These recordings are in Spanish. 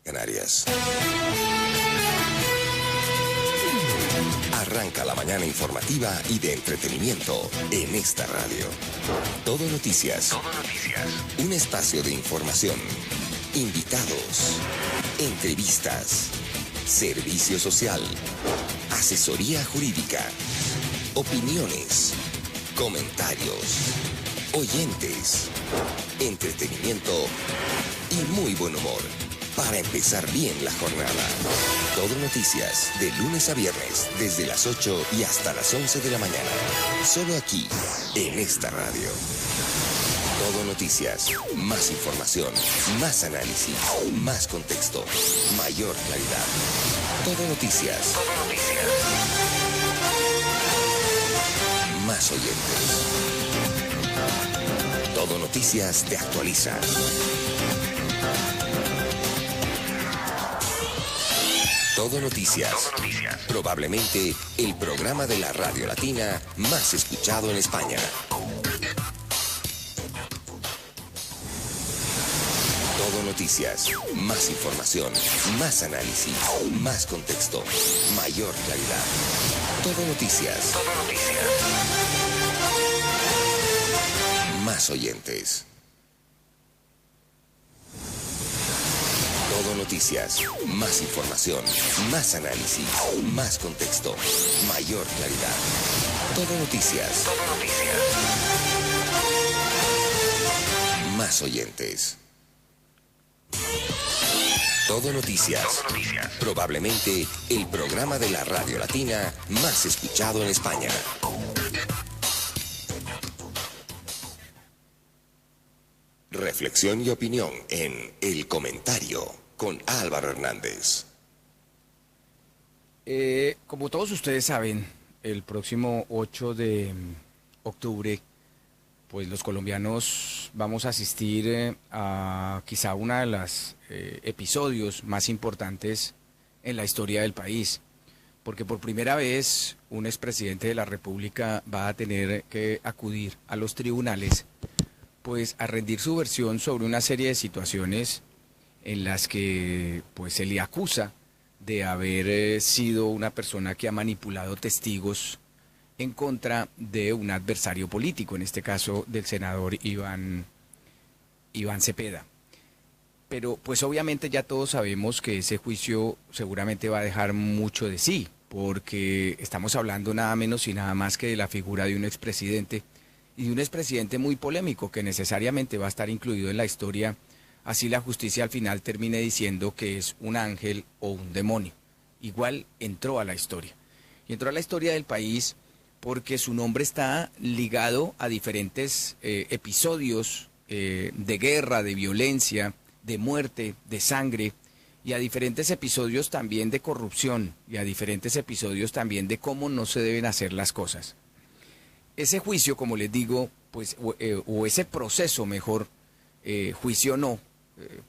Canarias. Arranca la mañana informativa y de entretenimiento en esta radio. Todo Noticias. Todo Noticias. Un espacio de información, invitados, entrevistas, servicio social, asesoría jurídica, opiniones, comentarios, oyentes, entretenimiento y muy buen humor para empezar bien la jornada. Todo Noticias, de lunes a viernes, desde las 8 y hasta las 11 de la mañana. Solo aquí, en esta radio. Todo Noticias, más información, más análisis, más contexto, mayor claridad. Todo Noticias. Todo Noticias. Más oyentes. Todo Noticias te actualiza. Todo Noticias. Probablemente el programa de la Radio Latina más escuchado en España. Todo Noticias. Más información, más análisis, más contexto, mayor claridad. Todo Noticias. Todo Noticias. Más oyentes. Todo Noticias, más información, más análisis, más contexto, mayor claridad. Todo Noticias. Todo Noticias. Más oyentes. Todo Noticias. Probablemente el programa de la Radio Latina más escuchado en España. Reflexión y opinión en El Comentario con Álvaro Hernández. Como todos ustedes saben, el próximo 8 de octubre, pues los colombianos vamos a asistir a quizá uno de los episodios más importantes en la historia del país, porque por primera vez un expresidente de la República va a tener que acudir a los tribunales pues a rendir su versión sobre una serie de situaciones en las que pues se le acusa de haber sido una persona que ha manipulado testigos en contra de un adversario político, en este caso del senador Iván Cepeda. Pero pues obviamente ya todos sabemos que ese juicio seguramente va a dejar mucho de sí, porque estamos hablando nada menos y nada más que de la figura de un expresidente, y de un expresidente muy polémico que necesariamente va a estar incluido en la historia, así la justicia al final termine diciendo que es un ángel o un demonio. Igual entró a la historia. Y entró a la historia del país porque su nombre está ligado a diferentes episodios de guerra, de violencia, de muerte, de sangre, y a diferentes episodios también de corrupción, y a diferentes episodios también de cómo no se deben hacer las cosas. Ese juicio, como les digo, pues, o ese proceso mejor, juicio no,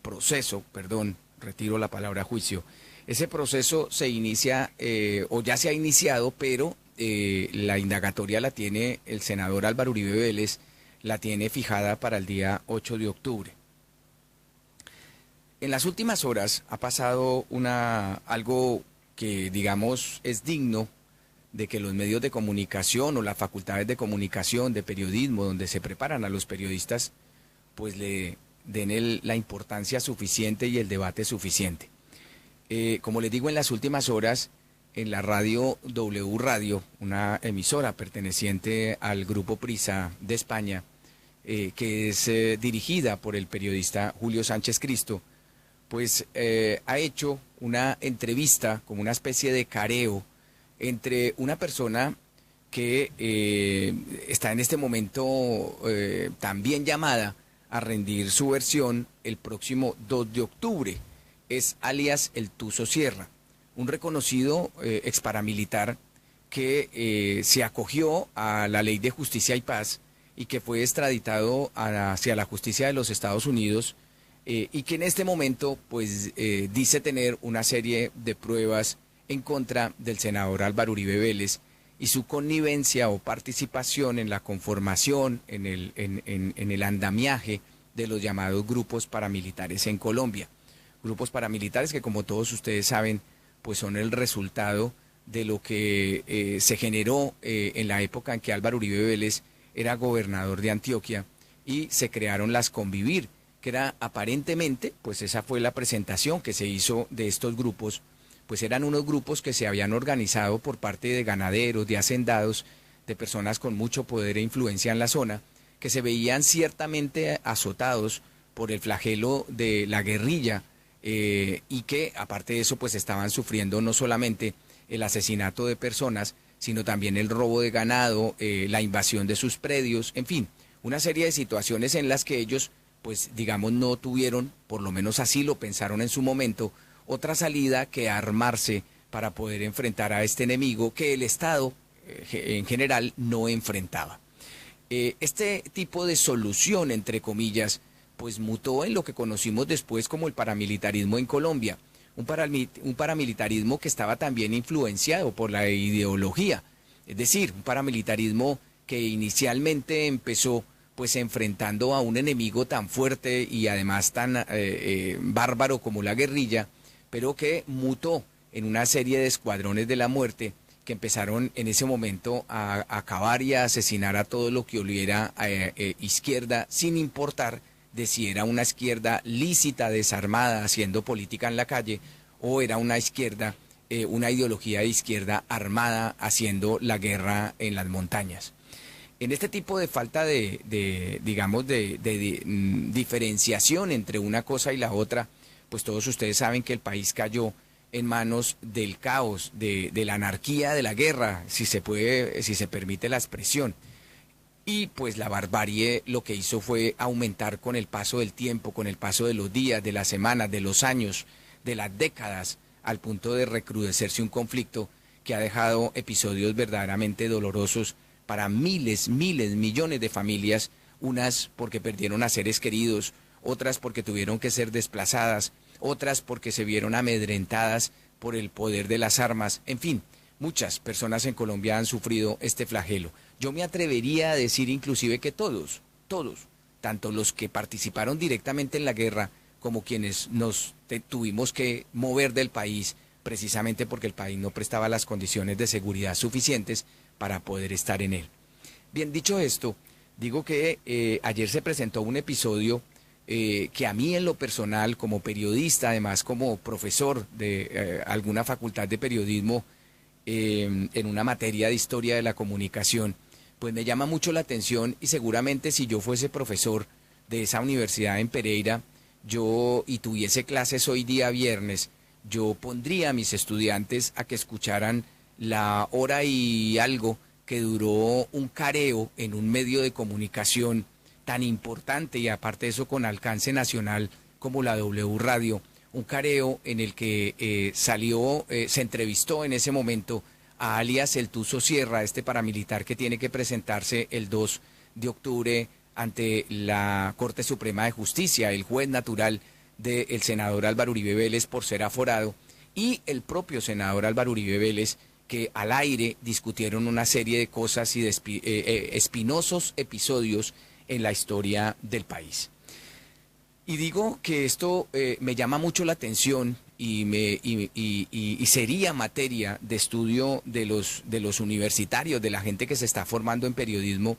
proceso, perdón, retiro la palabra juicio, ese proceso se inicia, o ya se ha iniciado, pero la indagatoria la tiene el senador Álvaro Uribe Vélez, la tiene fijada para el día 8 de octubre. En las últimas horas ha pasado algo que, digamos, es digno de que los medios de comunicación o las facultades de comunicación, de periodismo, donde se preparan a los periodistas, pues le den la importancia suficiente y el debate suficiente. Como les digo, en las últimas horas, en la radio W Radio, una emisora perteneciente al Grupo Prisa de España, que es dirigida por el periodista Julio Sánchez Cristo, pues ha hecho una entrevista como una especie de careo entre una persona que está en este momento también llamada a rendir su versión el próximo 2 de octubre. Es alias el Tuzo Sierra, un reconocido exparamilitar que se acogió a la Ley de Justicia y Paz y que fue extraditado hacia la justicia de los Estados Unidos y que en este momento pues dice tener una serie de pruebas en contra del senador Álvaro Uribe Vélez y su connivencia o participación en la conformación, en el andamiaje de los llamados grupos paramilitares en Colombia. grupos paramilitares que, como todos ustedes saben, pues son el resultado de lo que se generó en la época en que Álvaro Uribe Vélez era gobernador de Antioquia y se crearon las Convivir, que era aparentemente, pues esa fue la presentación que se hizo de estos grupos, pues eran unos grupos que se habían organizado por parte de ganaderos, de hacendados, de personas con mucho poder e influencia en la zona, que se veían ciertamente azotados por el flagelo de la guerrilla y que aparte de eso pues estaban sufriendo no solamente el asesinato de personas, sino también el robo de ganado, la invasión de sus predios, en fin, una serie de situaciones en las que ellos pues digamos no tuvieron, por lo menos así lo pensaron en su momento, otra salida que armarse para poder enfrentar a este enemigo que el Estado en general no enfrentaba. Este tipo de solución, entre comillas, pues mutó en lo que conocimos después como el paramilitarismo en Colombia, un paramilitarismo que estaba también influenciado por la ideología, es decir, un paramilitarismo que inicialmente empezó pues enfrentando a un enemigo tan fuerte y además tan bárbaro como la guerrilla, pero que mutó en una serie de escuadrones de la muerte que empezaron en ese momento a acabar y a asesinar a todo lo que oliera a izquierda, sin importar de si era una izquierda lícita, desarmada, haciendo política en la calle, o era una izquierda, una ideología de izquierda armada, haciendo la guerra en las montañas. En este tipo de falta de diferenciación entre una cosa y la otra, pues todos ustedes saben que el país cayó en manos del caos, de la anarquía, de la guerra, si se permite la expresión. Y pues la barbarie lo que hizo fue aumentar con el paso del tiempo, con el paso de los días, de las semanas, de los años, de las décadas, al punto de recrudecerse un conflicto que ha dejado episodios verdaderamente dolorosos para miles, millones de familias, unas porque perdieron a seres queridos, otras porque tuvieron que ser desplazadas, otras porque se vieron amedrentadas por el poder de las armas, en fin, muchas personas en Colombia han sufrido este flagelo. Yo me atrevería a decir inclusive que todos, tanto los que participaron directamente en la guerra como quienes nos tuvimos que mover del país, precisamente porque el país no prestaba las condiciones de seguridad suficientes para poder estar en él. Bien, dicho esto, digo que ayer se presentó un episodio que a mí en lo personal, como periodista, además como profesor de alguna facultad de periodismo en una materia de historia de la comunicación, pues me llama mucho la atención y seguramente si yo fuese profesor de esa universidad en Pereira, y tuviese clases hoy día viernes, yo pondría a mis estudiantes a que escucharan la hora y algo que duró un careo en un medio de comunicación tan importante y aparte de eso con alcance nacional como la W Radio, un careo en el que se entrevistó en ese momento a alias El Tuzo Sierra, este paramilitar que tiene que presentarse el 2 de octubre ante la Corte Suprema de Justicia, el juez natural del senador Álvaro Uribe Vélez por ser aforado, y el propio senador Álvaro Uribe Vélez, que al aire discutieron una serie de cosas y de espinosos episodios en la historia del país. Y digo que esto me llama mucho la atención y sería materia de estudio de los universitarios, de la gente que se está formando en periodismo,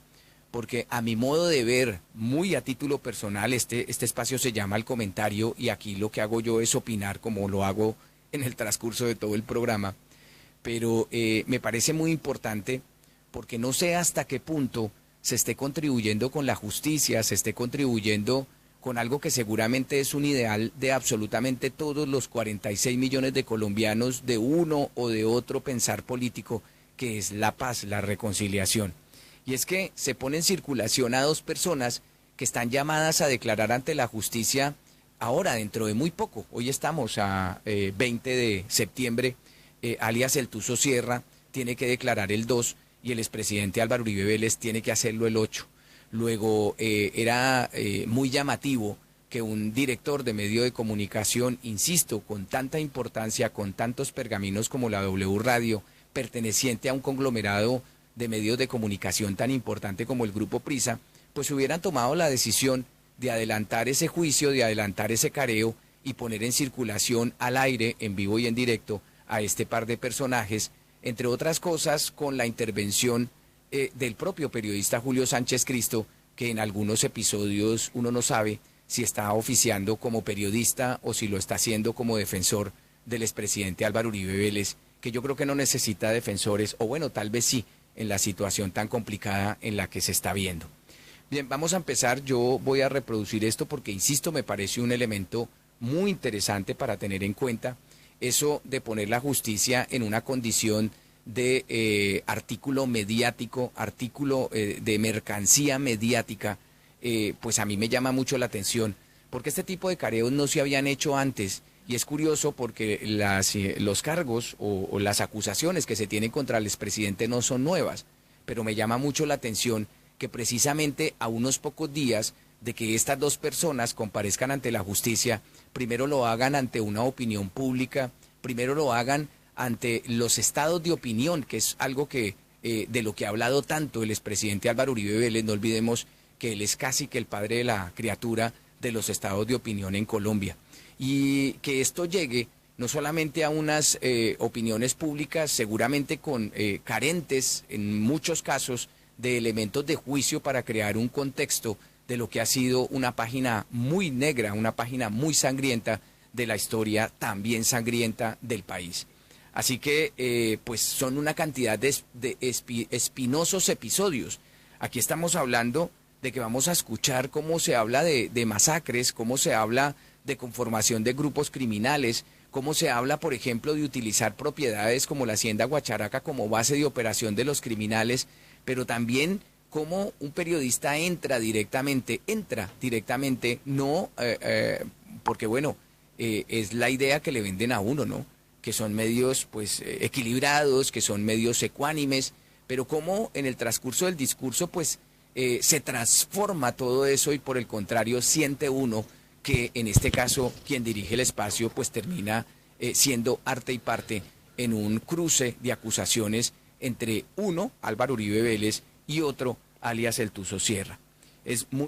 porque a mi modo de ver, muy a título personal, este espacio se llama El Comentario y aquí lo que hago yo es opinar como lo hago en el transcurso de todo el programa, pero me parece muy importante porque no sé hasta qué punto se esté contribuyendo con la justicia, se esté contribuyendo con algo que seguramente es un ideal de absolutamente todos los 46 millones de colombianos de uno o de otro pensar político, que es la paz, la reconciliación. Y es que se pone en circulación a dos personas que están llamadas a declarar ante la justicia ahora, dentro de muy poco. Hoy estamos a 20 de septiembre, alias El Tuzo Sierra tiene que declarar el 2 y el expresidente Álvaro Uribe Vélez tiene que hacerlo el 8. Luego era muy llamativo que un director de medio de comunicación, insisto, con tanta importancia, con tantos pergaminos como la W Radio, perteneciente a un conglomerado de medios de comunicación tan importante como el Grupo Prisa, pues hubieran tomado la decisión de adelantar ese juicio, de adelantar ese careo y poner en circulación al aire, en vivo y en directo, a este par de personajes, entre otras cosas con la intervención del propio periodista Julio Sánchez Cristo, que en algunos episodios uno no sabe si está oficiando como periodista o si lo está haciendo como defensor del expresidente Álvaro Uribe Vélez, que yo creo que no necesita defensores, o bueno, tal vez sí, en la situación tan complicada en la que se está viendo. Bien, vamos a empezar. Yo voy a reproducir esto porque, insisto, me parece un elemento muy interesante para tener en cuenta, eso de poner la justicia en una condición de artículo mediático, artículo de mercancía mediática. Pues a mí me llama mucho la atención, porque este tipo de careos no se habían hecho antes, y es curioso porque los cargos o las acusaciones que se tienen contra el expresidente no son nuevas, pero me llama mucho la atención que precisamente a unos pocos días de que estas dos personas comparezcan ante la justicia, primero lo hagan ante una opinión pública, primero lo hagan ante los estados de opinión, que es algo que de lo que ha hablado tanto el expresidente Álvaro Uribe Vélez. No olvidemos que él es casi que el padre de la criatura de los estados de opinión en Colombia. Y que esto llegue no solamente a unas opiniones públicas, seguramente con carentes en muchos casos de elementos de juicio para crear un contexto de lo que ha sido una página muy negra, una página muy sangrienta de la historia también sangrienta del país. Así que pues son una cantidad de espinosos episodios. Aquí estamos hablando de que vamos a escuchar cómo se habla de masacres, cómo se habla de conformación de grupos criminales, cómo se habla, por ejemplo, de utilizar propiedades como la Hacienda Guacharaca como base de operación de los criminales, pero también cómo un periodista entra directamente, no, porque bueno, es la idea que le venden a uno, ¿no? Que son medios pues equilibrados, que son medios ecuánimes, pero cómo en el transcurso del discurso pues se transforma todo eso y por el contrario siente uno que en este caso quien dirige el espacio pues termina siendo arte y parte en un cruce de acusaciones entre uno, Álvaro Uribe Vélez, y otro, alias el Tuzo Sierra. Es muy